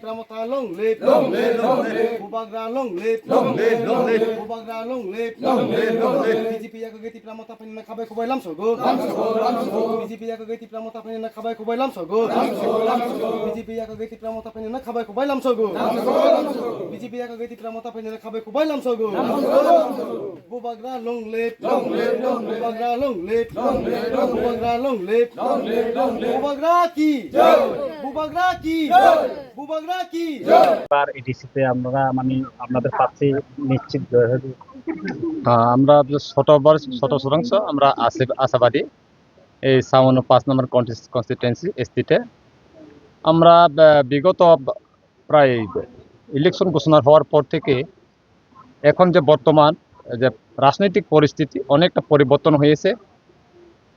Pramota long live, Bubagra long live, Bubagra long live, BJP Yakagati Pramota Penina Kabai Kubai Lam so good, BJP Yakagati Pramota Penina Kabai Kubai Lam so good, BJP Yakagati Pramota Penina Kabai Kubai Lam so good, BJP Yakagati Pramota Penina Kabai Kubai Lam so good, Bubagra long live, Bubagra long live, Bubagra long live, Bubagra ki, Bubagra ki, Bubagra ki. এবার এডিসিতে আমরা মানে আপনাদের প্রার্থী নিশ্চিত জয় হবে। আমরা শত শতাংশ আমরা আশাবাদী এই ৫ নম্বর কনস্টিটুয়েন্সি এসটিতে আমরা বিগত প্রায় ইলেকশন ঘোষণা হওয়ার পর থেকে এখন যে বর্তমান যে রাজনৈতিক পরিস্থিতি অনেকটা পরিবর্তন হয়েছে।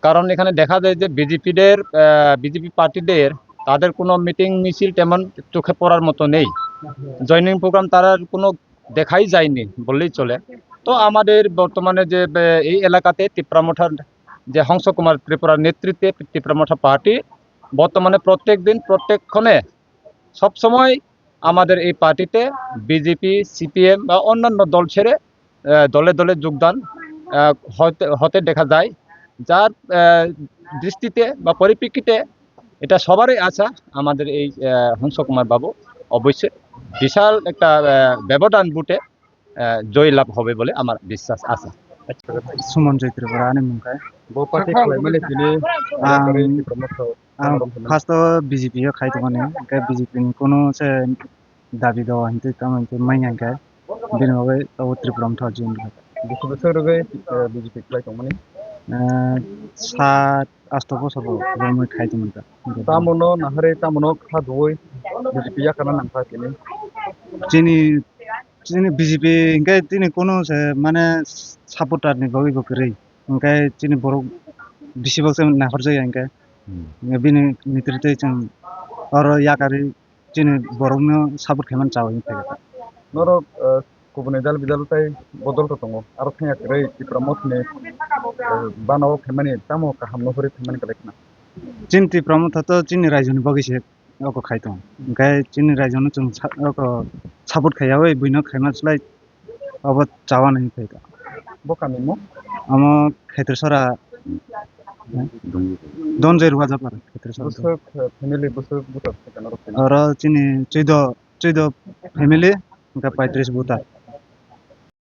কারণ এখানে দেখা যায় যে বিজেপি পার্টিদের তাদের কোনো মিটিং মিছিল তেমন চোখে পড়ার মতো নেই। জয়নিং প্রোগ্রাম তারা কোনো দেখাই যায়নি বললেই চলে। তো আমাদের বর্তমানে যে এই এলাকাতে তিপ্রামঠার যে হংস কুমার ত্রিপুরার নেতৃত্বে তিপ্রামঠা পার্টি বর্তমানে প্রত্যেক দিন প্রত্যেকক্ষণে সবসময় আমাদের এই পার্টিতে বিজেপি সিপিএম বা অন্যান্য দল ছেড়ে দলে দলে যোগদান হতে দেখা যায়, যার দৃষ্টিতে বা পরিপ্রেক্ষিতে এটা সবারই আশা আমাদের এই হংস কুমার বাবু অবশ্যই বিশাল একটা ব্যবধান বুটে জয় লাভ হবে বলে আমার বিশ্বাস আছে। সুমন চৈত্রপুরা আনি মুখায় বপাতি খাইমালে তিনি ফার্স্ট বিজেপি খাইতো মানে বিজেপি কোনো সে দাবি দেওয়া হিন্তে তামাইতে মাইয়াঙ্কায় দিন হবে ত্রিপুরাম থার্জিন বেশি বছর আগে বিজেপি খাইতো মানে 7-8 বছর মই খাইতো মুখা তামনো নাহারে তামনো খাদুই বিজেপি ইয়াকানা নাংফা তিনি চিনি বিজেপি ইনকাই তিনি কোনো মানে সাপোর্টার নি বগি বকরি ইনকাই চিনি বড় বেশিরভাগ নাহর যায় ইনকাই বিনি নেতৃত্বে जों আর ইয়াকারি চিনি বড়নো সাপোর্ট খাইমান চাও ইনকাই নরো গুবুনে জাল বিজালতাই বদল দङ आरो थायाखै ত্রিপুরামঠনি বানাও খাইমানি তামো কাহামনো হরে খাইমানি কালেকনা চিনি প্রমথ তো চিনি রাইজনি বগিছে ওকে খাইতো ইনকাই চিনি রাইজনি जों ওকে সাপোর্ট খাইয়াওই বইনো খাইমাসলাই अब चावा नहीं खाइता বকানিমো आम खेतरसरा दनजय रुवा जापार खेतरसरा बुसक फैमिली बुसक बुसक और चिनी 14 फैमिली उनका 35 बुता